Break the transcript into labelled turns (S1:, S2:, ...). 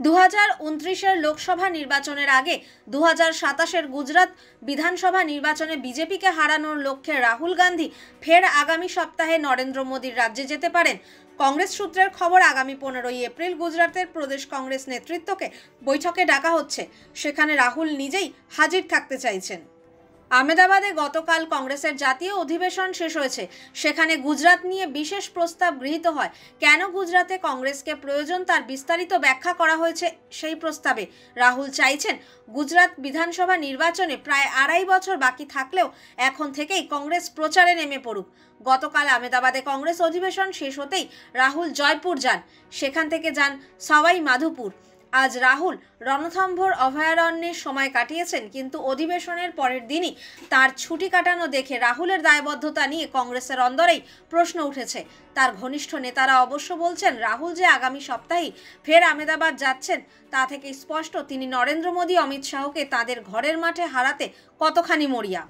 S1: 2029 লোকসভা নির্বাচনের আগে 2027 গুজরাট বিধানসভা নির্বাচনে বিজেপিকে হারানোর লক্ষ্যে রাহুল গান্ধী ফের আগামী সপ্তাহে নরেন্দ্র মোদীর রাজ্যে যেতে পারেন। কংগ্রেস সূত্রের খবর, আগামী 15 এপ্রিল গুজরাটের প্রদেশ কংগ্রেস নেতৃত্বকে বৈঠকে ডাকা হচ্ছে। সেখানে রাহুল নিজেই হাজির থাকতে চাইছেন। আহমেদাবাদে গতকাল কংগ্রেসের জাতীয় অধিবেশন শেষ হয়েছে। সেখানে গুজরাট নিয়ে বিশেষ প্রস্তাব গৃহীত হয়। কেন গুজরাটে কংগ্রেসকে প্রয়োজন তার বিস্তারিত ব্যাখ্যা করা হয়েছে সেই প্রস্তাবে। রাহুল চাইছেন গুজরাট বিধানসভা নির্বাচনে প্রায় 2.5 বছর বাকি থাকলেও এখন থেকেই কংগ্রেস প্রচারে নেমে পড়ুক। গতকাল আহমেদাবাদে কংগ্রেস অধিবেশন শেষ হতেই রাহুল জয়পুর যান, সেখান থেকে যান সাওয়াই মাধোপুর। আজ রাহুল রণথম্ভোর অভয়ারণ্যে সময় কাটিয়েছেন, কিন্তু অধিবেশনের পরের দিনই তার ছুটি কাটানো দেখে রাহুলের দায়বদ্ধতা নিয়ে কংগ্রেসের অন্দরেই প্রশ্ন উঠেছে। তার ঘনিষ্ঠ নেতারা অবশ্য বলছেন, রাহুল যে আগামী সপ্তাহেই ফের আহমেদাবাদ যাচ্ছেন তা থেকে স্পষ্ট তিনি নরেন্দ্র মোদী অমিত শাহকে তাদের ঘরের মাঠে হারাতে কতখানি মরিয়া।